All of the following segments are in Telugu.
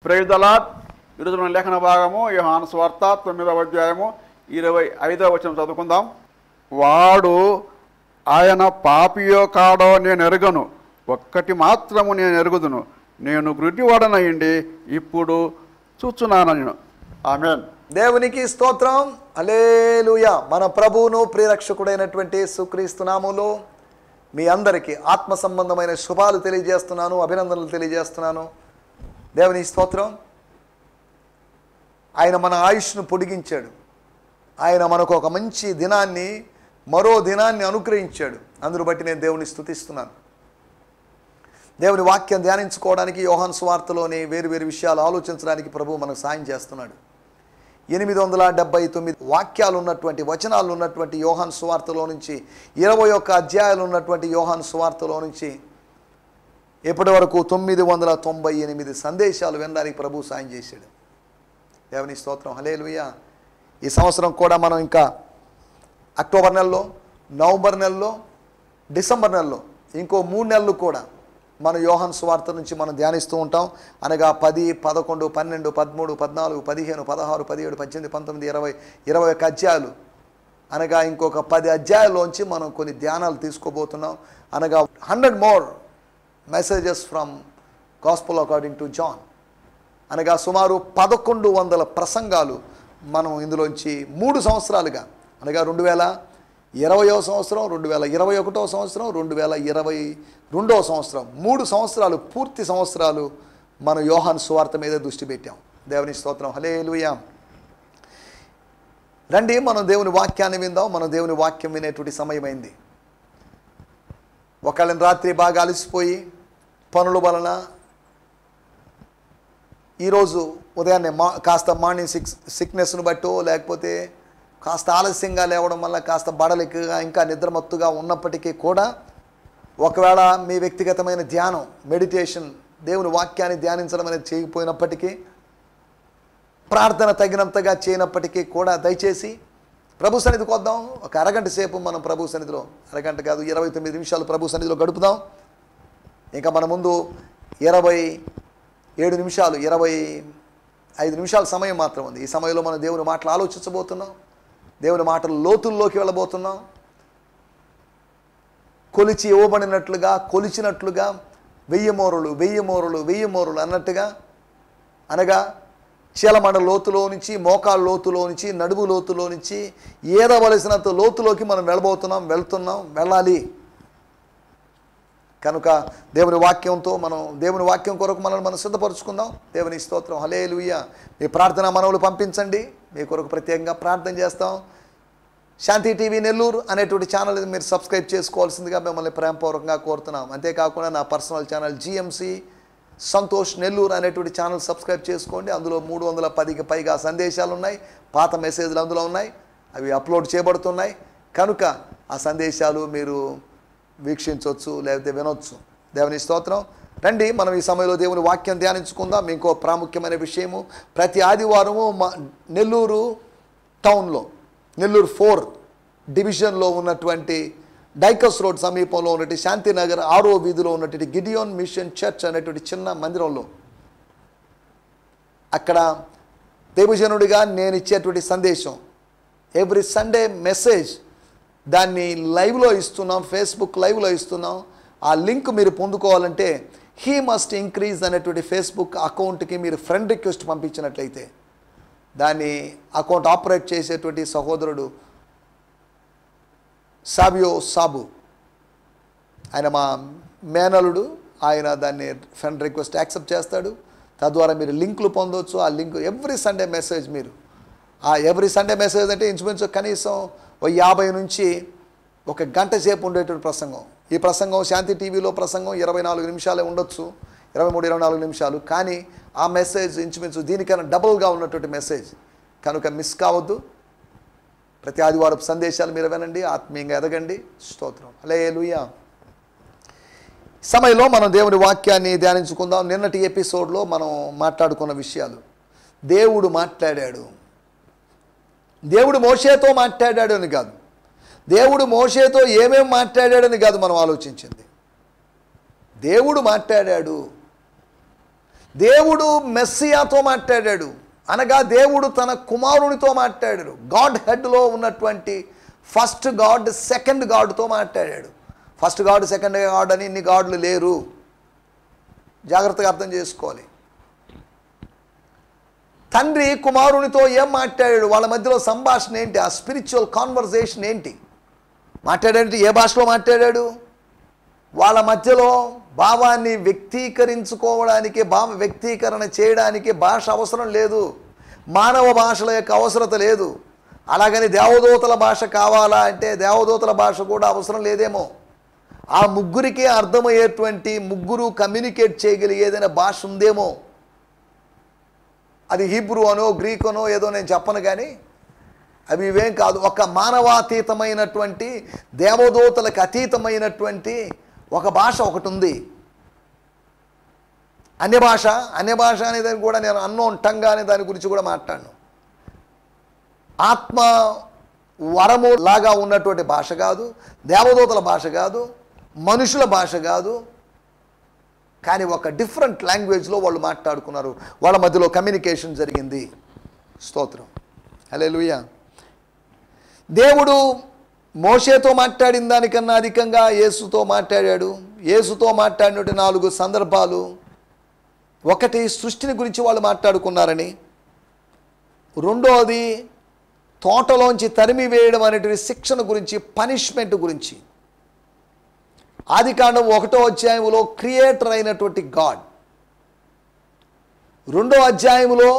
Praise the lord. ఈరోజు మన లేఖన భాగము యోహాను సువార్త 9వ అధ్యాయము 25వ వచనం చదువుకుందాం. వాడు ఆయన పాపియో కాడో నేను ఎరుగను, ఒక్కటి మాత్రము నేను ఎరుగుదును, నేను గుడ్డివాడనయ్యుండి ఇప్పుడు చూచున్నాను. ఆమేన్. దేవునికి స్తోత్రం. హల్లెలూయా. మన ప్రభువును ప్రియరక్షకుడైనటువంటి యేసుక్రీస్తు నామములో మీ అందరికీ ఆత్మ సంబంధమైన శుభాలు తెలియజేస్తున్నాను, అభినందనలు తెలియజేస్తున్నాను. దేవుని స్తోత్రం. ఆయన మన ఆయుష్ను పొడిగించాడు. ఆయన మనకు ఒక మంచి దినాన్ని, మరో దినాన్ని అనుగ్రహించాడు. అందును బట్టి నేను దేవుని స్తుతిస్తున్నాను. దేవుని వాక్యం ధ్యానించుకోవడానికి, యోహాను సువార్తలోని వేరు విషయాలు ఆలోచించడానికి ప్రభువు మనకు సాయం చేస్తున్నాడు. 879 వాక్యాలు ఉన్నటువంటి, వచనాలు ఉన్నటువంటి యోహాను సువార్తలో నుంచి, 21 అధ్యాయాలు ఉన్నటువంటి యోహాను సువార్తలో నుంచి ఇప్పటి వరకు 998 సందేశాలు వినడానికి ప్రభువు సాయం చేశాడు. దేవుని స్తోత్రం. హల్లెలూయా. ఈ సంవత్సరం కూడా మనం ఇంకా అక్టోబర్ నెలలో, నవంబర్ నెలలో, డిసెంబర్ నెలలో ఇంకో 3 నెలలు కూడా మన యోహాను సువార్త నుంచి మనం ధ్యానిస్తూ ఉంటాం. అనగా 10, 11, 12, 13, 14, 15, 16, 17, 18, 19, 20, 21 అధ్యాయాలు, అనగా ఇంకొక 10 అధ్యాయాల్లోంచి మనం కొన్ని ధ్యానాలు తీసుకోబోతున్నాం. అనగా 100 more messages from gospel according to John. అనగా సుమారు 1100 ప్రసంగాలు మనం ఇందులోంచి 3 సంవత్సరాలుగా, అనగా 2020వ సంవత్సరం, 2021వ సంవత్సరం, 2022వ సంవత్సరం, 3 సంవత్సరాలు, పూర్తి సంవత్సరాలు మనం యోహాను సువార్త మీద దృష్టి పెట్టాం. దేవుని స్తోత్రం. హల్లెలూయా. రండి, మనం దేవుని వాక్యాన్ని విందాం. మనం దేవుని వాక్యం వినేటువంటి సమయమైంది. ఒకళ్ళని రాత్రి బాగా అలసిపోయి పనుల వలన ఈరోజు ఉదయాన్నే కాస్త మార్నింగ్ సిక్నెస్ను బట్టో, లేకపోతే కాస్త ఆలస్యంగా లేవడం వల్ల కాస్త బడలికగా, ఇంకా నిద్రమత్తుగా ఉన్నప్పటికీ కూడా, ఒకవేళ మీ వ్యక్తిగతమైన ధ్యానం, మెడిటేషన్, దేవుని వాక్యాన్ని ధ్యానించడం అనేది చేయకపోయినప్పటికీ, ప్రార్థన తగినంతగా చేయనప్పటికీ కూడా దయచేసి ప్రభు సన్నిధికి వద్దాం. ఒక అరగంట సేపు మనం ప్రభు సన్నిధిలో, అరగంట కాదు 29 నిమిషాలు ప్రభు సన్నిధిలో గడుపుదాం. ఇంకా మన ముందు 27 నిమిషాలు, 25 నిమిషాల సమయం మాత్రం ఉంది. ఈ సమయంలో మనం దేవుని మాటలు ఆలోచించబోతున్నాం. దేవుని మాటలు లోతుల్లోకి వెళ్ళబోతున్నాం. కొలిచి ఇవ్వబడినట్లుగా, కొలిచినట్లుగా 1000 మోరులు, 1000 మోరులు, 1000 మోరులు అన్నట్టుగా, అనగా చీలమండ లోతులో నుంచి, మోకాళ్ళ లోతులో నుంచి, నడుము లోతులో నుంచి ఏదవలసినంత లోతులోకి మనం వెళ్తున్నాం, వెళ్ళాలి. కనుక దేవుని వాక్యంతో మనం, దేవుని వాక్యం కొరకు మనం సిద్ధపరచుకుందాం. దేవుని స్తోత్రం. హల్లెలూయా. మీ ప్రార్థన మనవులు పంపించండి, మీ కొరకు ప్రత్యేకంగా ప్రార్థన చేస్తాం. శాంతి టీవీ నెల్లూరు అనేటువంటి ఛానల్ మీరు సబ్స్క్రైబ్ చేసుకోవాల్సిందిగా మిమ్మల్ని ప్రేమపూర్వకంగా కోరుతున్నాం. అంతేకాకుండా నా personal channel GMC Santosh Nellore అనేటువంటి ఛానల్ సబ్స్క్రైబ్ చేసుకోండి. అందులో 310కి పైగా సందేశాలు ఉన్నాయి, పాత మెసేజ్లు అందులో ఉన్నాయి, అవి అప్లోడ్ చేయబడుతున్నాయి. కనుక ఆ సందేశాలు మీరు వీక్షించవచ్చు, లేకపోతే వినొచ్చు. దేవుని స్తోత్రం. రండి, మనం ఈ సమయంలో దేవుని వాక్యం ధ్యానించుకుందాం. ఇంకో ప్రాముఖ్యమైన విషయము, ప్రతి ఆదివారము నెల్లూరు టౌన్లో, నెల్లూరు 4 డివిజన్లో ఉన్నటువంటి డైకస్ రోడ్ సమీపంలో ఉన్నటువంటి శాంతినగర్ 6వ వీధిలో ఉన్నటువంటి గిడియోన్ మిషన్ చర్చ్ అనేటువంటి చిన్న మందిరంలో, అక్కడ దేవజనుడిగా నేను ఇచ్చేటువంటి సందేశం, ఎవ్రీ సండే మెసేజ్, దాన్ని లైవ్లో ఇస్తున్నాం, ఫేస్బుక్ లైవ్లో ఇస్తున్నాం. ఆ లింక్ మీరు పొందుకోవాలంటే హీ మస్ట్ ఇంక్రీజ్ అనేటువంటి ఫేస్బుక్ అకౌంట్కి మీరు ఫ్రెండ్ రిక్వెస్ట్ పంపించినట్లయితే, దాన్ని అకౌంట్ ఆపరేట్ చేసేటువంటి సహోదరుడు సాబు, ఆయన మా మేనలుడు, ఆయన దాన్ని ఫ్రెండ్ రిక్వెస్ట్ యాక్సెప్ట్ చేస్తాడు. తద్వారా మీరు లింకులు పొందవచ్చు. ఆ లింక్ ఎవ్రీ సండే మెసేజ్, మీరు ఆ ఎవ్రీ సండే మెసేజ్ అంటే ఇంచుమించు కనీసం 50 నుంచి 1 గంట సేపు ఉండేటువంటి ప్రసంగం. ఈ ప్రసంగం శాంతి టీవీలో ప్రసంగం 24 నిమిషాలే ఉండొచ్చు, 23-24 నిమిషాలు. కానీ ఆ మెసేజ్ ఇంచుమించు దీనికైనా డబుల్గా ఉన్నటువంటి మెసేజ్. కనుక మిస్ కావద్దు. ప్రతి ఆదివారం సందేశాలు మీరు వినండి, ఆత్మీయంగా ఎదగండి. స్తోత్రం. హల్లెలూయా. సమయంలో మనం దేవుని వాక్యాన్ని ధ్యానించుకుందాం. నిన్నటి ఎపిసోడ్లో మనం మాట్లాడుకున్న విషయాలు, దేవుడు మాట్లాడాడు. దేవుడు మోషేతో మాట్లాడాడు అని కాదు, దేవుడు మోషేతో ఏమేం మాట్లాడాడని కాదు మనం ఆలోచించింది. దేవుడు మాట్లాడాడు. దేవుడు మెస్సియాతో మాట్లాడాడు, అనగా దేవుడు తన కుమారునితో మాట్లాడాడు. గాడ్ హెడ్లో ఉన్నటువంటి ఫస్ట్ గాడ్ సెకండ్ గాడ్తో మాట్లాడాడు. ఫస్ట్ గాడ్ సెకండ్ గాడ్ అని ఇన్ని గాడ్లు లేరు, జాగ్రత్తగా అర్థం చేసుకోవాలి. తండ్రి కుమారునితో ఏం మాట్లాడాడు, వాళ్ళ మధ్యలో సంభాషణ ఏంటి, ఆ స్పిరిచువల్ కాన్వర్జేషన్ ఏంటి, మాట్లాడాడంటే ఏ భాషలో మాట్లాడాడు? వాళ్ళ మధ్యలో భావాన్ని వ్యక్తీకరించుకోవడానికి, భావ వ్యక్తీకరణ చేయడానికి భాష అవసరం లేదు, మానవ భాషల యొక్క అవసరత లేదు. అలాగని దేవదూతల భాష కావాలా అంటే దేవదూతల భాష కూడా అవసరం లేదేమో. ఆ ముగ్గురికి అర్థమయ్యేటువంటి, ముగ్గురు కమ్యూనికేట్ చేయగలిగే ఏదైనా భాష ఉందేమో. అది హీబ్రూ అనో గ్రీక్ అనో ఏదో నేను చెప్పను, కానీ అవి ఇవేం కాదు. ఒక మానవాతీతమైనటువంటి, దేవదూతలకు అతీతమైనటువంటి ఒక భాష ఒకటి ఉంది. అన్య భాష అనే దాన్ని కూడా నేను అన్నోన్ టంగ్ అనే దాని గురించి కూడా మాట్లాడను. ఆత్మ వరము లాగా ఉన్నటువంటి భాష కాదు, దేవదూతల భాష కాదు, మనుషుల భాష కాదు, కానీ ఒక డిఫరెంట్ లాంగ్వేజ్లో వాళ్ళు మాట్లాడుకున్నారు, వాళ్ళ మధ్యలో కమ్యూనికేషన్ జరిగింది. స్తోత్రం, హల్లెలూయా. దేవుడు మోషేతో మాట్లాడిన దానికన్నా అధికంగా యేసుతో మాట్లాడాడు. యేసుతో మాట్లాడినటువంటి 4 సందర్భాలు, ఒకటి సృష్టిని గురించి వాళ్ళు మాట్లాడుకున్నారని, రెండోది తోటలోంచి తరిమి వేయడం అనేటువంటి శిక్షణ గురించి, పనిష్మెంట్ గురించి. ఆదికాండం 1వ అధ్యాయంలో క్రియేటర్ అయినటువంటి గాడ్, 2వ అధ్యాయంలో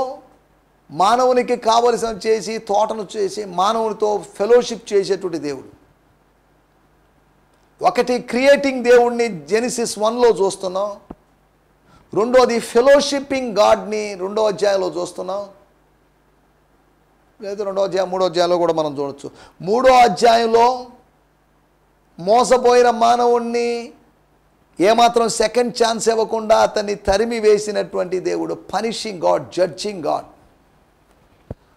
మానవునికి కావలసిన చేసి తోటను చేసి మానవునితో ఫెలోషిప్ చేసేటువంటి దేవుడు. ఒకటి క్రియేటింగ్ దేవుడిని జెనిసిస్ 1లో చూస్తున్నాం, రెండోది ఫెలోషిప్పింగ్ గాడ్ని 2వ అధ్యాయంలో చూస్తున్నాం, లేదా 2వ అధ్యాయం 3వ అధ్యాయంలో కూడా మనం చూడొచ్చు. 3వ అధ్యాయంలో మోసపోయిన మానవుణ్ణి ఏమాత్రం సెకండ్ ఛాన్స్ ఇవ్వకుండా అతన్ని తరిమి వేసినటువంటి దేవుడు, పనిషింగ్ గాడ్, జడ్జింగ్ గాడ్.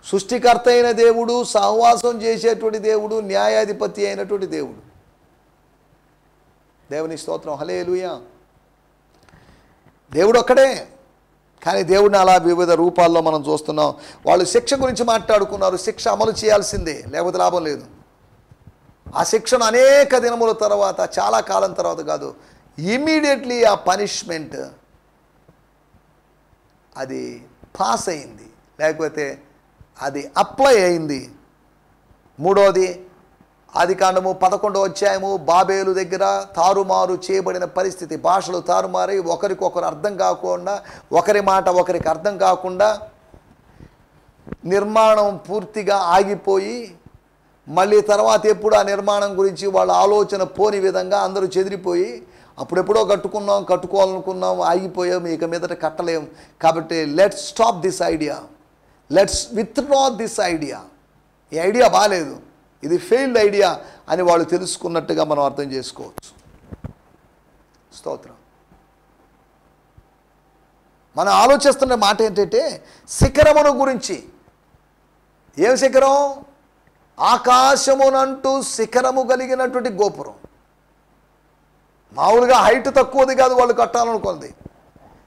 సృష్టికర్త అయిన దేవుడు, సహవాసం చేసేటువంటి దేవుడు, న్యాయాధిపతి అయినటువంటి దేవుడు. దేవుని స్తోత్రం, హల్లెలూయా. దేవుడు ఒక్కడే, కానీ దేవుడిని అలా వివిధ రూపాల్లో మనం చూస్తున్నాం. వాళ్ళు శిక్ష గురించి మాట్లాడుకున్నారు, శిక్ష అమలు చేయాల్సిందే, లేకపోతే లాభం లేదు. ఆ శిక్షను అనేక దినముల తర్వాత, చాలా కాలం తర్వాత కాదు, ఇమీడియట్లీ ఆ పనిష్మెంట్ అది పాస్ అయింది, లేకపోతే అది అప్లై అయింది. మూడోది ఆదికాండము 11వ అధ్యాయము, బాబేలు దగ్గర తారుమారు చేయబడిన పరిస్థితి, భాషలు తారుమారి ఒకరికొకరు అర్థం కాకుండా, ఒకరి మాట ఒకరికి అర్థం కాకుండా నిర్మాణం పూర్తిగా ఆగిపోయి, మళ్ళీ తర్వాత ఎప్పుడు ఆ నిర్మాణం గురించి వాళ్ళ ఆలోచన పోని విధంగా అందరూ చెదిరిపోయి, అప్పుడెప్పుడో కట్టుకోవాలనుకున్నాం, ఆగిపోయాం, ఇక మీదట కట్టలేం, కాబట్టి let's stop this idea, let's withdraw this idea. ఈ ఐడియా బాగాలేదు, ఇది ఫెయిల్డ్ ఐడియా అని వాళ్ళు తెలుసుకున్నట్టుగా మనం అర్థం చేసుకోవచ్చు. స్తోత్రం. మనం ఆలోచిస్తున్న మాట ఏంటంటే శిఖరమును గురించి. ఏం శిఖరం? ఆకాశమునంటూ శిఖరము కలిగినటువంటి గోపురం. మామూలుగా హైట్ తక్కువది కాదు వాళ్ళు కట్టాలనుకుంది,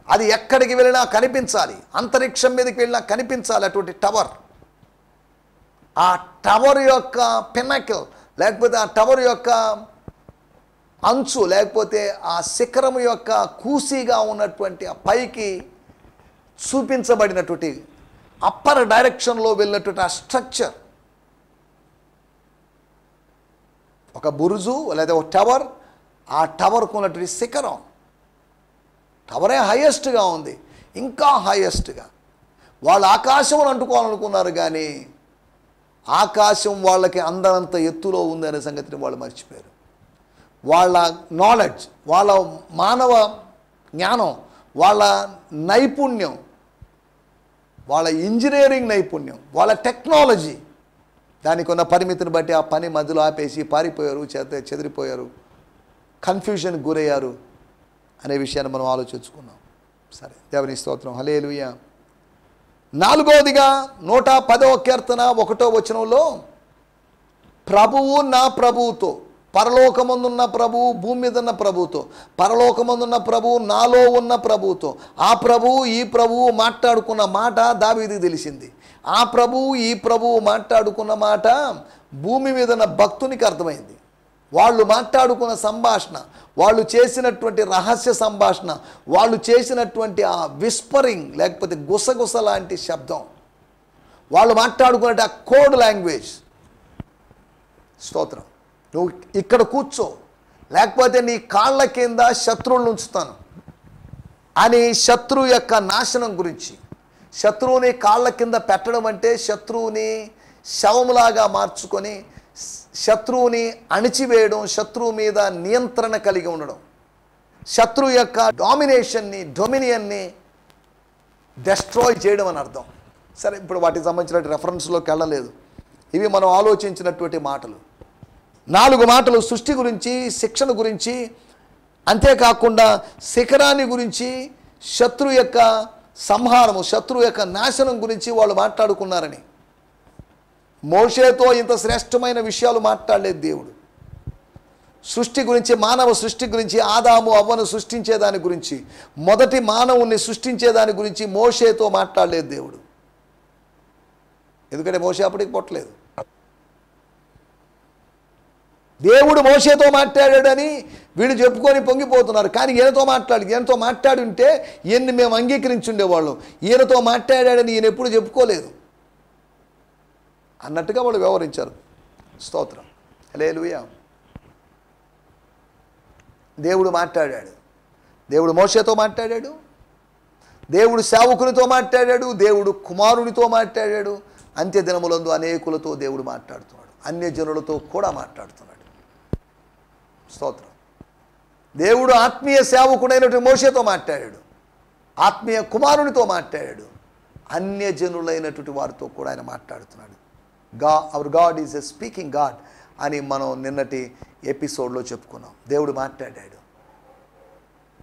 అది ఎక్కడికి వెళ్ళినా కనిపించాలి, అంతరిక్షం మీదకి వెళ్ళినా కనిపించాలి అటువంటి టవర్. ఆ టవర్ యొక్క పిన్నకిల్, లేకపోతే ఆ టవర్ యొక్క అంచు, లేకపోతే ఆ శిఖరము యొక్క కూసీగా ఉన్నటువంటి ఆ పైకి చూపించబడినటువంటి అప్పర్ డైరెక్షన్లో వెళ్ళినటువంటి ఆ స్ట్రక్చర్, ఒక బురుజు లేదా ఒక టవర్, ఆ టవర్కు ఉన్నటువంటి శిఖరం. టవరే హైయెస్ట్గా ఉంది, ఇంకా హైయెస్ట్గా. వాళ్ళు ఆకాశం అంటుకోవాలనుకున్నారు, కానీ ఆకాశం వాళ్ళకి అందనంత ఎత్తులో ఉంది అనే సంగతిని వాళ్ళు మర్చిపోయారు. వాళ్ళ నాలెడ్జ్, వాళ్ళ మానవ జ్ఞానం, వాళ్ళ నైపుణ్యం, వాళ్ళ ఇంజనీరింగ్ నైపుణ్యం, వాళ్ళ టెక్నాలజీ, దానికి ఉన్న పరిమితిని బట్టి ఆ పని మధ్యలో ఆపేసి పారిపోయారు, చెదిరిపోయారు, కన్ఫ్యూజన్కి గురయ్యారు అనే విషయాన్ని మనం ఆలోచించుకున్నాం. సరే, దేవుని స్తోత్రం, హల్లెలూయా. 4వదిగా 110వ కీర్తన 1వ వచనంలో ప్రభువు నా ప్రభువుతో పరలోకమందున్న ప్రభువు భూమి మీద ఉన్న ప్రభువుతో, పరలోకమందున్న ప్రభువు నాలో ఉన్న ప్రభువుతో, ఆ ప్రభువు ఈ ప్రభువు మాట్లాడుకున్న మాట దావీదుకు తెలిసింది. ఆ ప్రభువు ఈ ప్రభువు మాట్లాడుకున్న మాట భూమి మీద ఉన్న భక్తునికి అర్థమైంది. వాళ్ళు మాట్లాడుకున్న సంభాషణ, వాళ్ళు చేసినటువంటి రహస్య సంభాషణ, వాళ్ళు చేసినటువంటి ఆ విస్పరింగ్ లేకపోతే గుసగుస లాంటి శబ్దం, వాళ్ళు మాట్లాడుకున్నట్టు ఆ కోడ్ లాంగ్వేజ్. స్తోత్రం. నువ్వు ఇక్కడ కూర్చో, లేకపోతే నీ కాళ్ళ కింద శత్రువులను ఉంచుతాను అని శత్రువు యొక్క నాశనం గురించి, శత్రువుని కాళ్ళ కింద పెట్టడం అంటే శత్రువుని శవములాగా మార్చుకొని శత్రువుని అణిచివేయడం, శత్రువు మీద నియంత్రణ కలిగి ఉండడం, శత్రువు యొక్క డొమినియన్ని డెస్ట్రాయ్ చేయడం అని అర్థం. సరే, ఇప్పుడు వాటికి సంబంధించిన రెఫరెన్స్లోకి వెళ్ళలేదు. ఇవి మనం ఆలోచించినటువంటి మాటలు. 4 మాటలు సృష్టి గురించి, శిక్షణ గురించి, అంతేకాకుండా శిఖరాన్ని గురించి, శత్రు యొక్క సంహారము, శత్రు యొక్క నాశనం గురించి వాళ్ళు మాట్లాడుకున్నారని. మోషేతో ఇంత శ్రేష్టమైన విషయాలు మాట్లాడలేదు దేవుడు. సృష్టి గురించి, మానవ సృష్టి గురించి, ఆదాము అవ్వను సృష్టించేదాని గురించి, మొదటి మానవుణ్ణి సృష్టించేదాని గురించి మోషేతో మాట్లాడలేదు దేవుడు. ఎందుకంటే మోషే అప్పటికి పుట్టలేదు. దేవుడు మోషేతో మాట్లాడాడని వీళ్ళు చెప్పుకొని పొంగిపోతున్నారు. కానీ ఈయనతో మాట్లాడి ఉంటే ఈయన్ని మేము అంగీకరించి ఉండేవాళ్ళం. ఈయనతో మాట్లాడాడని ఈయన ఎప్పుడు చెప్పుకోలేదు అన్నట్టుగా వాళ్ళు వ్యవహరించారు. స్తోత్రం. హల్లెలూయా. దేవుడు మాట్లాడాడు. దేవుడు మోషేతో మాట్లాడాడు, దేవుడు సేవకునితో మాట్లాడాడు, దేవుడు కుమారునితో మాట్లాడాడు. అంత్య దినములందు అనేకులతో దేవుడు మాట్లాడుతున్నాడు, అన్యజనులతో కూడా మాట్లాడుతున్నాడు. స్తోత్రం. దేవుడు ఆత్మీయ సేవకుడైనటువంటి మోషేతో మాట్లాడాడు, ఆత్మీయ కుమారునితో మాట్లాడాడు, అన్యజనులైనటువంటి వారితో కూడా ఆయన మాట్లాడుతున్నాడు. Hour God is a speaking God అని మనం నిన్నటి ఎపిసోడ్లో చెప్పుకున్నాం. దేవుడు మాట్లాడాడు.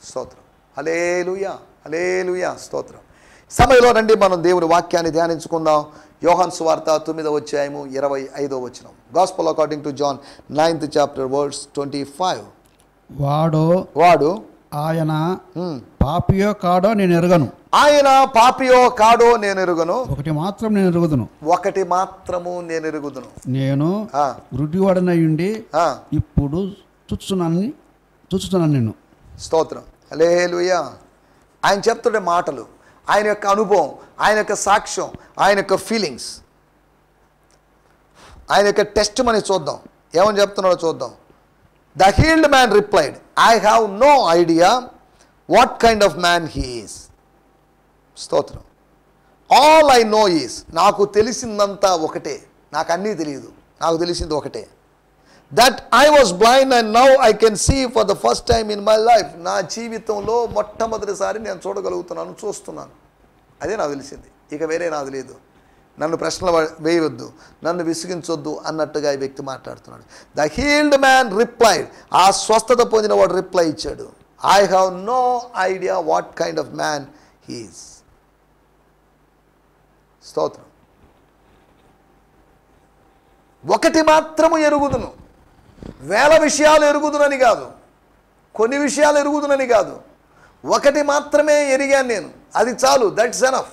స్తోత్రం. హల్లెలూయా, హల్లెలూయా, స్తోత్రం. సమయంలో రండి మనం దేవుని వాక్యాన్ని ధ్యానించుకుందాం. యోహాను సువార్త 9వ అధ్యాయము 25వ వచనం. Gospel according to John 9th chapter verse 25. వాడు ఆయన పాపియో కాడో నేను ఎరుగను. ఆయన పాపియో కాడో నేను ఎరుగను. ఒకటి మాత్రము నేను ఎరుగుదును. నేను గుడ్డివాడనై ఉండి ఇప్పుడు చూస్తున్నాను నిన్ను. స్తోత్రం. హల్లెలూయా. ఆయన చెప్తుండే మాటలు, ఆయన యొక్క అనుభవం, ఆయన యొక్క సాక్ష్యం, ఆయన యొక్క ఫీలింగ్స్, ఆయన యొక్క టెస్ట్ మని చూద్దాం. ఏమని చెప్తున్నాడో చూద్దాం. The healed man replied, I have no idea what kind of man he is. స్తోత్రం. ఆల్ ఐ నో ఈస్, నాకు తెలిసిందంతా ఒకటే, నాకు అన్నీ తెలియదు, నాకు తెలిసింది ఒకటే. That I was blind and now I can see for the first time in my life. నా జీవితంలో మొట్టమొదటిసారి నేను చూస్తున్నాను. అదే నాకు తెలిసింది, ఇక వేరే నాకు తెలియదు. నన్ను ప్రశ్నలు వేయవద్దు, నన్ను విసిగించొద్దు అన్నట్టుగా ఈ వ్యక్తి మాట్లాడుతున్నాడు. ద హీల్డ్ మ్యాన్ రిప్లైడ్, ఆ స్వస్థత పొందిన వాడు రిప్లై ఇచ్చాడు, I have no idea what kind of man he is. స్తోత్రం. ఒకటి మాత్రము ఎరుగుదును, వేల విషయాలు ఎరుగుదునని కాదు, కొన్ని విషయాలు ఎరుగుదునని కాదు, ఒకటి మాత్రమే ఎరిగాను నేను, అది చాలు, దట్స్ ఎనఫ్.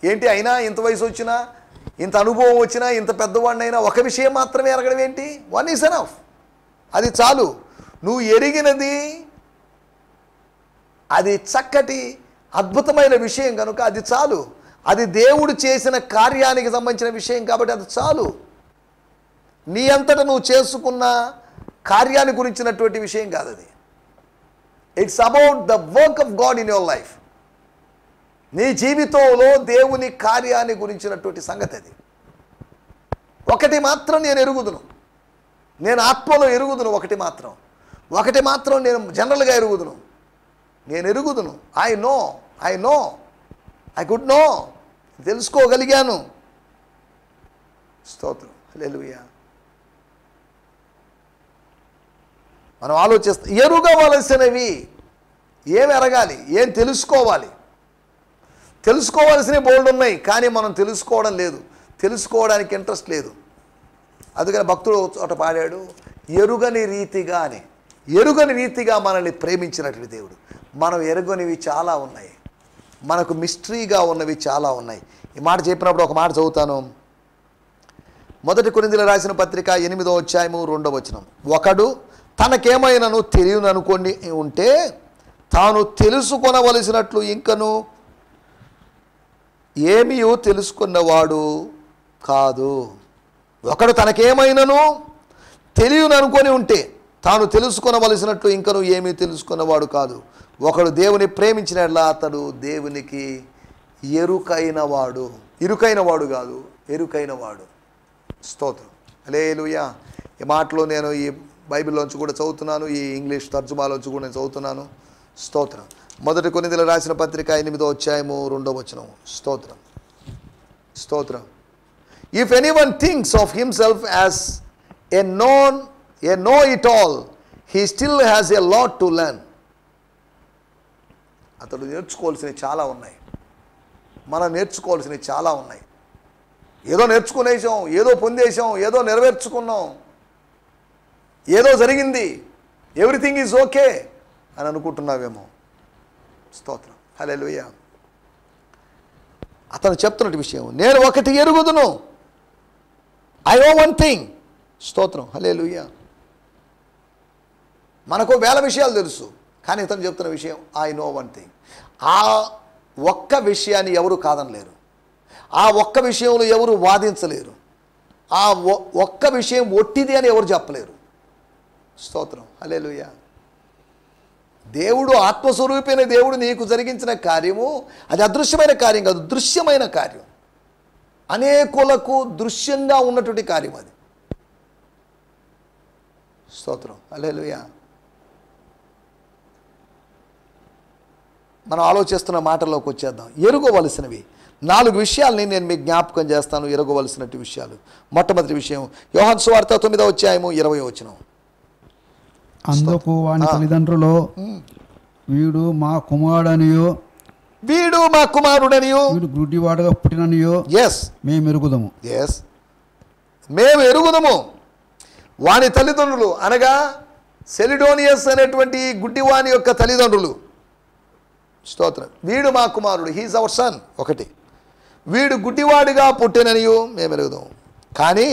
ఏంటి అయినా ఇంత వయసు వచ్చినా, ఇంత అనుభవం వచ్చినా, ఇంత పెద్దవాడినైనా ఒక విషయం మాత్రమే ఎరగడం ఏంటి? వన్ ఈజ్ ఎనఫ్, అది చాలు. నువ్వు ఎరిగినది అది చక్కటి అద్భుతమైన విషయం కనుక అది చాలు. అది దేవుడు చేసిన కార్యానికి సంబంధించిన విషయం కాబట్టి అది చాలు. నీ అంతటా నువ్వు చేసుకున్న కార్యాన్ని గురించినటువంటి విషయం కాదు అది. It's about the work of God in your life. నీ జీవితంలో దేవుని కార్యాన్ని గురించినటువంటి సంగతి అది. ఒకటి మాత్రం నేను ఎరుగుదును, నేను ఆత్మలో ఎరుగుదును, ఒకటి మాత్రం నేను జనరల్గా ఎరుగుదును, నేను ఎరుగుదును. I know I could know, తెలుసుకోగలిగాను. స్తోత్రం. హల్లెలూయా. మనం ఆలోచిస్తాం, ఎరుగవలసినవి ఏం ఎరగాలి, ఏం తెలుసుకోవాలి. తెలుసుకోవాల్సినవి బోల్డ్ ఉన్నాయి, కానీ మనం తెలుసుకోవడం లేదు, తెలుసుకోవడానికి ఇంట్రెస్ట్ లేదు. అందుకని భక్తుడు చోట పాడాడు, ఎరుగని రీతిగానే, ఎరుగని రీతిగా మనల్ని ప్రేమించినటువంటి దేవుడు. మనం ఎరుగనివి చాలా ఉన్నాయి, మనకు మిస్టరీగా ఉన్నవి చాలా ఉన్నాయి. ఈ మాట చెప్పినప్పుడు ఒక మాట చదువుతాను. 1 కొరింథీయులకు రాసిన పత్రిక 8వ అధ్యాయము 2వ వచనం. ఒకడు తనకేమైనాను తెలియననుకొని ఉంటే తాను తెలుసుకొనవలసినట్లు ఇంకను ఏమీ తెలుసుకున్నవాడు కాదు. ఒకడు తనకేమైనాను తెలియననుకొని ఉంటే తాను తెలుసుకొనవలసినట్లు ఇంకను ఏమీ తెలుసుకున్నవాడు కాదు. ఒకడు దేవుని ప్రేమించినట్లా అతడు దేవునికి ఎరుకైనవాడు. ఇరుకైనవాడు కాదు, ఎరుకైనవాడు. స్తోత్రం, హల్లెలూయా. ఈ మాటలో నేను ఈ బైబిల్లోంచి కూడా చదువుతున్నాను, ఈ ఇంగ్లీష్ తర్జుమాలోంచి కూడా నేను చదువుతున్నాను. స్తోత్రం. 1 కొరింథీయులకు రాసిన పత్రిక 8వ అధ్యాయము 2వ వచనం. స్తోత్రం, స్తోత్రం. If anyone thinks of himself as a know it all, he still has a lot to learn. అతడు నేర్చుకోవాల్సినవి చాలా ఉన్నాయి, మనం నేర్చుకోవాల్సినవి చాలా ఉన్నాయి. ఏదో నేర్చుకునేసాం, ఏదో పొందేసాం, ఏదో నెరవేర్చుకున్నాం, ఏదో జరిగింది, ఎవ్రీథింగ్ ఈజ్ ఓకే అని అనుకుంటున్నావేమో. స్తోత్రం, హల్లెలూయా. అతను చెప్తున్నట్టు విషయం, నేను ఒకటి ఎరుగుదును, ఐ నో వన్ థింగ్. స్తోత్రం, హల్లెలూయా. మనకు వేల విషయాలు తెలుసు, కానీ ఇతను చెప్తున్న విషయం ఐ నో వన్ థింగ్. ఆ ఒక్క విషయాన్ని ఎవరు కాదనలేరు, ఆ ఒక్క విషయంలో ఎవరు వాదించలేరు, ఆ ఒక్క విషయం ఒట్టిది అని ఎవరు చెప్పలేరు. స్తోత్రం, హల్లెలూయా. దేవుడు ఆత్మస్వరూపైన దేవుడు నీకు జరిగించిన కార్యము అది అదృశ్యమైన కార్యం కాదు, దృశ్యమైన కార్యం. అనేకులకు దృశ్యంగా ఉన్నటువంటి కార్యం అది. స్తోత్రం, హల్లెలూయా. మనం ఆలోచిస్తున్న మాటల్లోకి వచ్చేద్దాం. ఎరుగవలసినవి 4 విషయాల్ని నేను మీకు జ్ఞాపకం చేస్తాను. ఎరుగవలసినట్టు విషయాలు. మొట్టమొదటి విషయం యోహాను సువార్త 9వ అధ్యాయము 20వ వచనం. అందుకు వాని తల్లిదండ్రులు, వీడు మా కుమారుడనియో, వీడు మా కుమారుడనియో, వీడు గుడ్డివాడుగా పుట్టిననియో మేము ఎరుగుదము. మేము ఎరుగుదము. వాని తల్లిదండ్రులు అనగా సెలిడోనియస్ అనేటువంటి గుడ్డివాని యొక్క తల్లిదండ్రులు. స్తోత్రం. వీడు మా కుమారుడు, హీఈస్ అవర్ సన్. ఒకటి, వీడు గుడ్డివాడిగా పుట్టిననియో మేము ఎరుగుదాం. కానీ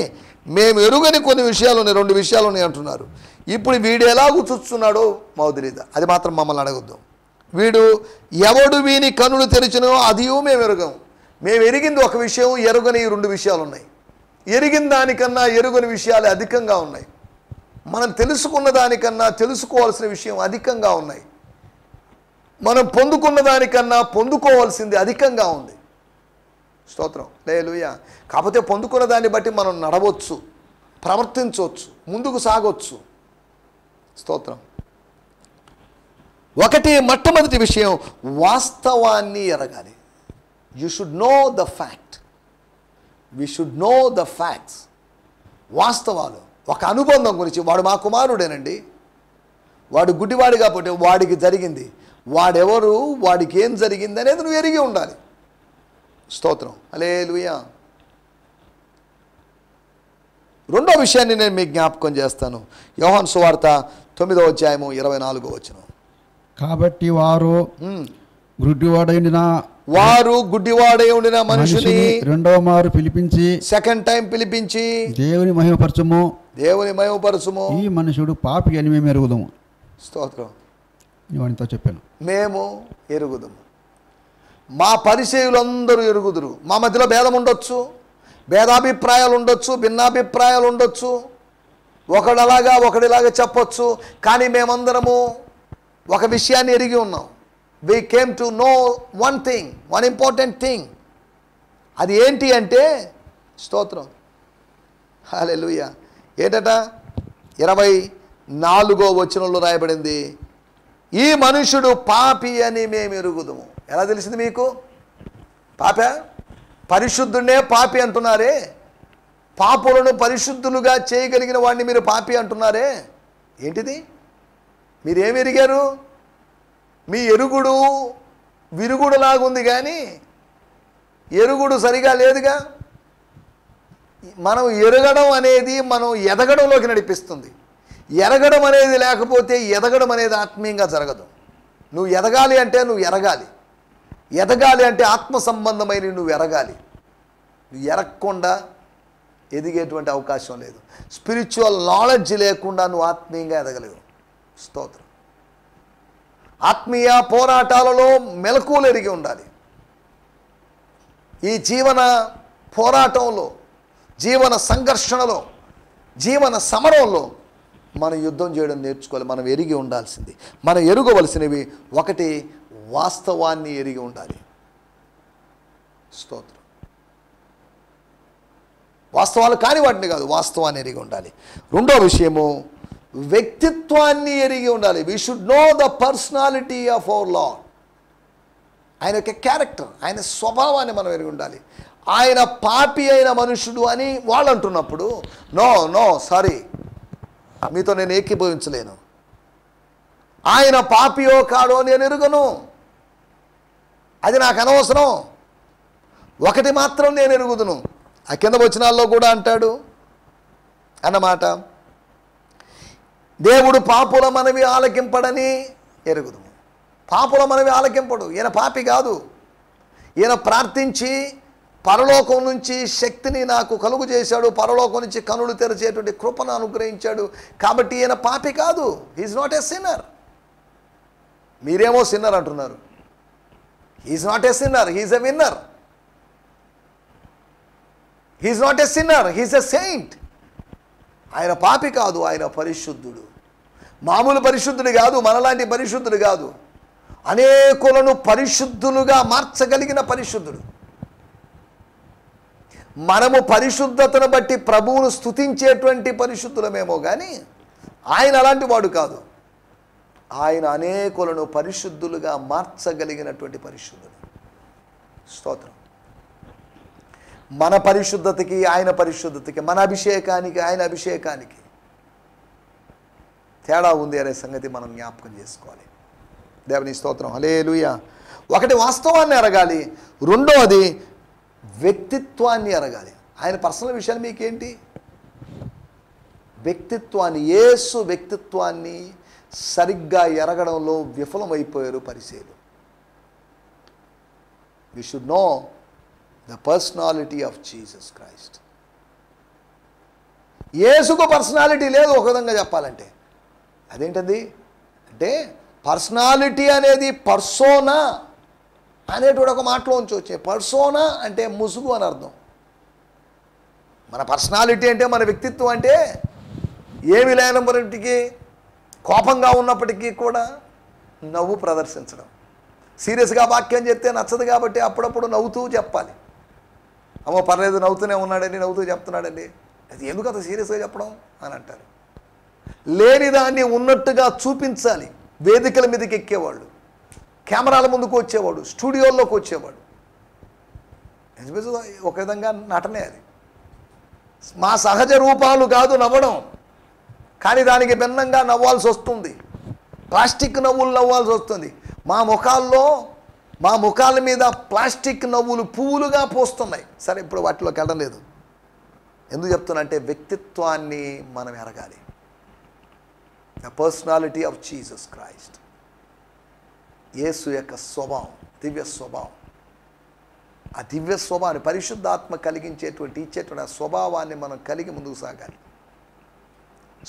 మేము ఎరుగని కొన్ని విషయాలు ఉన్నాయి, 2 విషయాలు ఉన్నాయి అంటున్నారు. ఇప్పుడు వీడు ఎలా కూర్చున్నాడో మాకు తెలియదు, అది మాత్రం మమ్మల్ని అడగొద్దాం. వీడు ఎవడు వీని కనులు తెరిచినో అదియో మేము ఎరుగం. మేము ఎరిగింది ఒక విషయం, ఎరుగని 2 విషయాలు ఉన్నాయి. ఎరిగిన దానికన్నా ఎరుగని విషయాలు అధికంగా ఉన్నాయి. మనం తెలుసుకున్న దానికన్నా తెలుసుకోవాల్సిన విషయం అధికంగా ఉన్నాయి. మనం పొందుకున్న దానికన్నా పొందుకోవాల్సింది అధికంగా ఉంది. స్తోత్రం, హల్లెలూయా. కాకపోతే పొందుకున్న దాన్ని బట్టి మనం నడవచ్చు, ప్రవర్తించవచ్చు, ముందుకు సాగవచ్చు. స్తోత్రం. ఒకటి, మొట్టమొదటి విషయం వాస్తవాన్ని ఎరగాలి. You should know the fact, we should know the facts. వాస్తవాలు, ఒక అనుబంధం గురించి. వాడు మా కుమారుడేనండి, వాడు గుడ్డివాడిగా పుట్టే, వాడికి జరిగింది, వాడెవరు, వాడికి ఏం జరిగింది అనేది నువ్వు ఎరిగి ఉండాలి. స్తోత్రం, హల్లెలూయా. రెండో విషయాన్ని నేను మీకు జ్ఞాపకం చేస్తాను. యోహాను సువార్త 9వ అధ్యాయము 24వ వచనం. కాబట్టి వారు గుడ్డివాడై ఉండిన మనిషిని రెండవ మారు పిలిపించి, సెకండ్ టైం పిలిపించి, దేవుని మహిమపరచుము, ఈ మనుషుడు పాపి అని మేము ఎరుగుదాము. స్తోత్రం. వానితో చెప్పాను, మేము ఎరుగుదాము. మా పరిచయులందరూ ఎరుగుదురు. మా మధ్యలో భేదం ఉండొచ్చు, భేదాభిప్రాయాలు ఉండొచ్చు, భిన్నాభిప్రాయాలు ఉండొచ్చు, ఒకడలాగా ఒకడిలాగా చెప్పొచ్చు, కానీ మేమందరము ఒక విషయాన్ని ఎరిగి ఉన్నాం. we came to know one thing, one important thing. అది ఏంటి అంటే, స్తోత్రం, హల్లెలూయా. ఏంటట? 24వ వచనంలో రాయబడింది, ఈ మనుషుడు పాపి అని మేము ఎరుగుదుము. ఎలా తెలిసింది మీకు? పాప, పరిశుద్ధుడే పాపి అంటున్నారే, పాపులను పరిశుద్ధులుగా చేయగలిగిన వాడిని మీరు పాపి అంటున్నారే, ఏంటిది? మీరేమి ఎరిగారు? మీ ఎరుగుడు విరుగుడులాగుంది, కానీ ఎరుగుడు సరిగా లేదుగా. మనం ఎరగడం అనేది మనం ఎదగడంలోకి నడిపిస్తుంది. ఎరగడం అనేది లేకపోతే ఎదగడం అనేది ఆత్మీయంగా జరగదు. నువ్వు ఎదగాలి అంటే నువ్వు ఎరగాలి. ఎదగాలి అంటే ఆత్మ సంబంధమైన నువ్వు ఎరగాలి. నువ్వు ఎరగకుండా ఎదిగేటువంటి అవకాశం లేదు. స్పిరిచువల్ నాలెడ్జ్ లేకుండా నువ్వు ఆత్మీయంగా ఎదగలేవు. స్తోత్రం. ఆత్మీయ పోరాటాలలో మెలకువలు ఎరిగి ఉండాలి. ఈ జీవన పోరాటంలో, జీవన సంఘర్షణలో, జీవన సమరంలో మనం యుద్ధం చేయడం నేర్చుకోవాలి. మనం ఎరిగి ఉండాల్సింది, మనం ఎరుగవలసినవి ఒకటి, వాస్తవాన్ని ఎరిగి ఉండాలి. స్తోత్రం. వాస్తవాలు కాని వాటిని కాదు, వాస్తవాన్ని ఎరిగి ఉండాలి. రెండో విషయము, వ్యక్తిత్వాన్ని ఎరిగి ఉండాలి. We should know the personality of our Lord. ఆయన యొక్క క్యారెక్టర్, ఆయన స్వభావాన్ని మనం ఎరిగి ఉండాలి. ఆయన పాపి అయిన మనుషుడు అని వాళ్ళు అంటున్నప్పుడు నో సారీ, మీతో నేను ఏకీభవించలేను. ఆయన పాపియో కాడో నేను ఎరుగను, అది నాకు అనవసరం. ఒకటి మాత్రం నేను ఎరుగుదును. ఆ కింద వచనాల్లో కూడా అంటాడు అన్నమాట, దేవుడు పాపుల మనవి ఆలకింపడని ఎరుగుదుము. పాపుల మనవి ఆలకింపడు. ఈయన పాపి కాదు. ఈయన ప్రార్థించి పరలోకం నుంచి శక్తిని నాకు కలుగు చేశాడు, పరలోకం నుంచి కనులు తెరిచేటువంటి కృపను అనుగ్రహించాడు. కాబట్టి ఈయన పాపి కాదు. He is not a sinner. మీరేమో సిన్నర్ అంటున్నారు. He is not a sinner, he is a winner. He is not a sinner, he is a saint. ఆయన పాపి కాదు, ఆయన పరిశుద్ధుడు. మామూలు పరిశుద్ధుడు కాదు, మనలాంటి పరిశుద్ధుడు కాదు. అనేకులను పరిశుద్ధులుగా మార్చగలిగిన పరిశుద్ధుడు. మనము పరిశుద్ధతను బట్టి ప్రభువును స్తుతించేటువంటి పరిశుద్ధులమేమో కానీ ఆయన అలాంటి వాడు కాదు. ఆయన అనేకులను పరిశుద్ధులుగా మార్చగలిగినటువంటి పరిశుద్ధుడు. స్తోత్రం. మన పరిశుద్ధతకి ఆయన పరిశుద్ధతకి, మన అభిషేకానికి ఆయన అభిషేకానికి తేడా ఉంది అనే సంగతి మనం జ్ఞాపకం చేసుకోవాలి. దేవుని స్తోత్రం. హల్లెలూయా. ఒకటి, వాస్తవాన్ని ఎరగాలి. రెండవది, వ్యక్తిత్వాన్ని ఎరగాలి. ఆయన పర్సనల్ విషయాలు మీకేంటి? వ్యక్తిత్వాన్ని, యేసు వ్యక్తిత్వాన్ని సరిగ్గా ఎరగడంలో విఫలమైపోయారు పరిసయ్యులు. We should know the personality of Jesus Christ. యేసుకు పర్సనాలిటీ లేదు ఒక విధంగా చెప్పాలంటే. అదేంటది అంటే, పర్సనాలిటీ అనేది పర్సోనా అనేటువంటి ఒక మాటలోంచి వచ్చే. పర్సోనా అంటే ముసుగు అని అర్థం. మన పర్సనాలిటీ అంటే, మన వ్యక్తిత్వం అంటే ఏమి లేనప్పటికీ, కోపంగా ఉన్నప్పటికీ కూడా నవ్వు ప్రదర్శించడం. సీరియస్గా వాక్యం చెప్తే నచ్చదు కాబట్టి అప్పుడప్పుడు నవ్వుతూ చెప్పాలి. అమ్మో పర్లేదు, నవ్వుతూనే ఉన్నాడండి, నవ్వుతూ చెప్తున్నాడండి, అది ఎందుకు అంత సీరియస్గా చెప్పడం అని అంటారు. లేని దాన్ని ఉన్నట్టుగా చూపించాలి. వేదికల మీదకి ఎక్కేవాళ్ళు, కెమెరాల ముందుకు వచ్చేవాడు, స్టూడియోల్లోకి వచ్చేవాడు. ఒక విధంగా నటనే అది. మా సహజ రూపాలు కాదు నవ్వడం, కానీ దానికి భిన్నంగా నవ్వాల్సి వస్తుంది. ప్లాస్టిక్ నవ్వులు నవ్వాల్సి వస్తుంది. మా ముఖాల మీద ప్లాస్టిక్ నవ్వులు పువ్వులుగా పోస్తున్నాయి. సరే, ఇప్పుడు వాటిలోకి వెళ్ళడం లేదు. ఎందుకు చెప్తున్నా అంటే, వ్యక్తిత్వాన్ని మనం ఎరగాలి. The personality of Jesus Christ. యేసు యొక్క స్వభావం, దివ్య స్వభావం. ఆ దివ్య స్వభావాన్ని పరిశుద్ధాత్మ కలిగించేటువంటి ఇచ్చేటువంటి ఆ స్వభావాన్ని మనం కలిగి ముందుకు సాగాలి.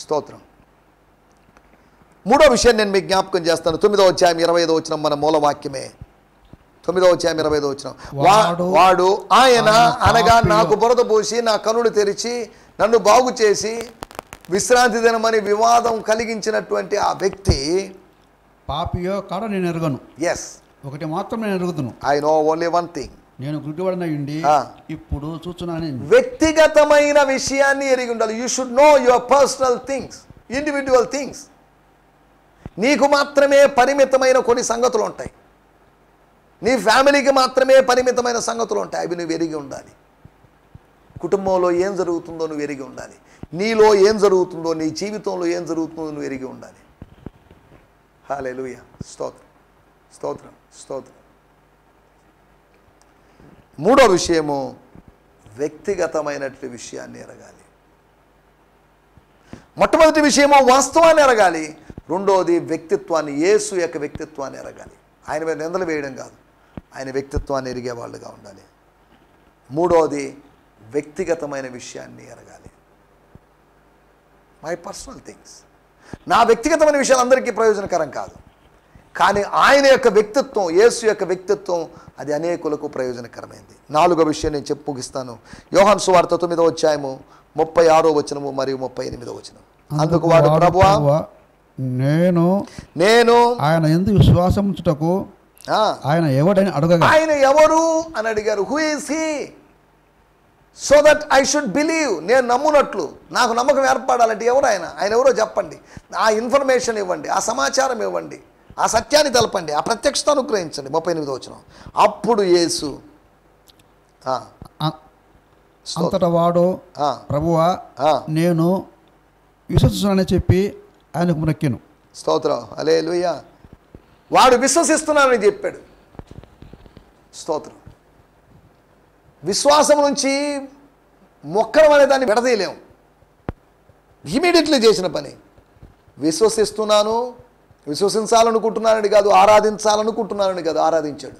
స్తోత్రం. మూడో విషయం నేను మీకు జ్ఞాపకం చేస్తాను. 9వ అధ్యాయం 25వ వచనం మన మూలవాక్యమే. 9వ అధ్యాయం 25వ వచనం. వాడు ఆయన అనగా నాకు బురద పోసి నా కనులు తెరిచి నన్ను బాగు చేసి విశ్రాంతి దినమని వివాదం కలిగించినటువంటి ఆ వ్యక్తి పాపియో కాడ నేను ఎరగను. ఎస్, ఒకటి మాత్రం నేను ఎరుగుదును. I no only one thing. నేను గుడ్డివాడనై ఉండి ఇప్పుడు చూస్తున్నాను. వ్యక్తిగతమైన విషయాన్ని ఎరిగి ఉండాలి. You should no your personal things, individual things. నీకు మాత్రమే పరిమితమైన కొన్ని సంగతులు ఉంటాయి. నీ ఫ్యామిలీకి మాత్రమే పరిమితమైన సంగతులు ఉంటాయి. అవి నువ్వు ఎరిగి ఉండాలి. కుటుంబంలో ఏం జరుగుతుందో నువ్వు ఎరిగి ఉండాలి. నీలో ఏం జరుగుతుందో, నీ జీవితంలో ఏం జరుగుతుందో నువ్వు ఎరిగి ఉండాలి. హల్లెలూయా. స్తోత్రం, స్తోత్రం, స్తోత్రం. మూడో విషయము, వ్యక్తిగతమైనటువంటి విషయాన్ని ఎరగాలి. మొట్టమొదటి విషయము వాస్తవాన్ని ఎరగాలి. రెండోది వ్యక్తిత్వాన్ని, యేసు యొక్క వ్యక్తిత్వాన్ని ఎరగాలి. ఆయన మీద నిందలు వేయడం కాదు, ఆయన వ్యక్తిత్వాన్ని ఎరిగే వాళ్ళుగా ఉండాలి. మూడోది వ్యక్తిగతమైన విషయాన్ని ఎరగాలి. మై పర్సనల్ థింగ్స్, నా వ్యక్తిగతమైన విషయాలు అందరికీ ప్రయోజనకరం కాదు, కానీ ఆయన యొక్క వ్యక్తిత్వం, యేసు యొక్క వ్యక్తిత్వం అది అనేకులకు ప్రయోజనకరమైంది. నాలుగో విషయం నేను చెప్పి ముగిస్తాను. యోహాను సువార్త 9వ అధ్యాయము 36వ వచనము మరియు 38వ వచనం. అందుకు వాడు, ప్రభువా నేను ఆయన యందు విశ్వాసం ఉంచుటకు ఆయన ఎవడని అడగగా, ఆయన ఎవరు అని అడిగారు. Who is he so that I should believe, నేను నమ్మునట్లు నాకు నమ్మకం ఏర్పడాలంటే ఎవరు ఆయన, ఆయన ఎవరో చెప్పండి, ఆ ఇన్ఫర్మేషన్ ఇవ్వండి, ఆ సమాచారం ఇవ్వండి, ఆ సత్యాన్ని తెలపండి, ఆ ప్రత్యక్షత అనుగ్రహించండి. 38వ వచనం. అప్పుడు యేసు అంతటా వాడు, ప్రభువా నేను విశ్వసిస్తున్నానని చెప్పి ఆయనకు మొక్కెను. స్తోత్రం, హల్లెలూయా. వాడు విశ్వసిస్తున్నానని చెప్పాడు. స్తోత్రం. విశ్వాసం నుంచి మొక్కడం అనే దాన్ని విడదీయలేము. ఇమీడియట్లీ చేసిన పని. విశ్వసిస్తున్నాను, విశ్వసించాలనుకుంటున్నానని కాదు, ఆరాధించాలనుకుంటున్నానని కాదు, ఆరాధించాడు.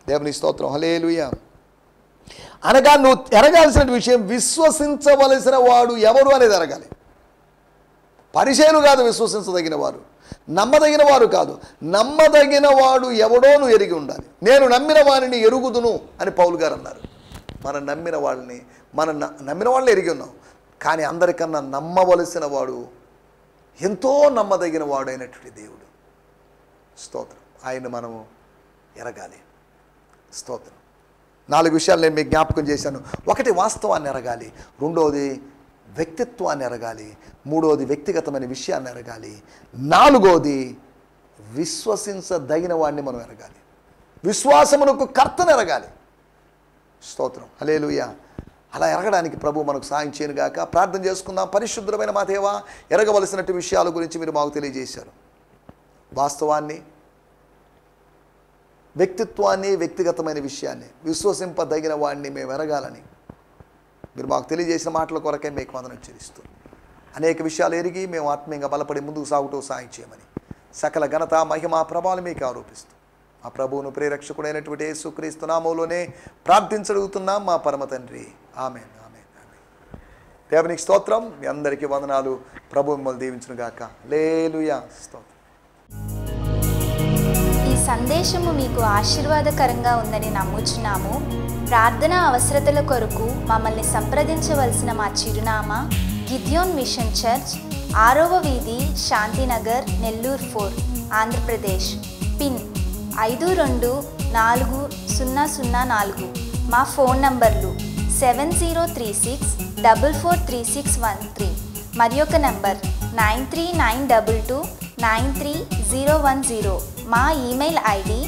దేవుని స్తోత్రం, హల్లెలూయా. అనగా నువ్వు ఎరగాల్సిన విషయం, విశ్వసించవలసిన వాడు ఎవరు అనేది ఎరగాలి. పరిచయులు కాదు విశ్వసించదగిన వారు, నమ్మదగిన వారు కాదు, నమ్మదగిన వాడు ఎవడో నువ్వు ఎరిగి ఉండాలి. నేను నమ్మిన వారిని ఎరుగుదును అని పౌలు గారు అన్నారు. మనం నమ్మిన వాళ్ళని ఎరిగి ఉన్నాం, కానీ అందరికన్నా నమ్మవలసిన వాడు, ఎంతో నమ్మదగిన వాడు అయినటువంటి దేవుడు. స్తోత్రం. ఆయన మనము ఎరగాలి. స్తోత్రం. 4 విషయాలు నేను మీకు జ్ఞాపకం చేశాను. ఒకటి వాస్తవాన్ని ఎరగాలి, రెండోది వ్యక్తిత్వాన్ని ఎరగాలి, మూడోది వ్యక్తిగతమైన విషయాన్ని ఎరగాలి, నాలుగోది విశ్వసించదగిన వాడిని మనం ఎరగాలి. విశ్వాసమునకు కర్తను ఎరగాలి. స్తోత్రం, హల్లెలూయా. అలా ఎరగడానికి ప్రభు మనకు సాయం చేయనుగాక. ప్రార్థన చేసుకుందాం. పరిశుద్ధమైన మా దేవా, ఎరగవలసినటువంటి విషయాల గురించి మీరు మాకు తెలియజేశారు. వాస్తవాన్ని, వ్యక్తిత్వాన్ని, వ్యక్తిగతమైన విషయాన్ని, విశ్వసింపదగిన వాడిని మేము ఎరగాలని మీరు మాకు తెలియజేసిన మాటల కొరకే మీకు వందనం చెల్లిస్తూ, అనేక విషయాలు ఎరిగి మేము ఆత్మీయంగా బలపడి ముందుకు సాగుతూ సాయం చేయమని సకల ఘనత, మహిమ, ప్రభావాలు మీకు ఆరోపిస్తూ మా ప్రభువును ప్రేరక్షకుడైనటువంటి యేసుక్రీస్తు నామములోనే ప్రార్థించగలుగుతున్నాం మా పరమ తండ్రి. ఆమేన్, ఆమేన్, ఆమేన్. దేవునికి స్తోత్రం. మీ అందరికీ వందనాలు. ప్రభు మిమ్మల్ని దీవించును గాక. హల్లెలూయా. స్తోత్రం. ఈ సందేశము మీకు ఆశీర్వాదకరంగా ఉందని నమ్ముచున్నాము. ప్రార్థన అవసరతల కొరకు మమ్మల్ని సంప్రదించవలసిన మా చిరునామా గిద్యోన్ మిషన్ చర్చ్, 6వ వీధి, శాంతినగర్, నెల్లూరు 4, ఆంధ్రప్రదేశ్. పిన్ 524004. మా ఫోన్ నంబర్లు 7036443613 మరి ఒక నంబర్ 9392293010. మా ఈమెయిల్ ఐడి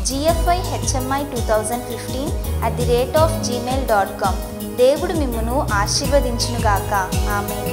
gfihmi2015@gmail.com. దేవుడు మిమ్మును ఆశీర్వదించునుగాక. ఆమేన్.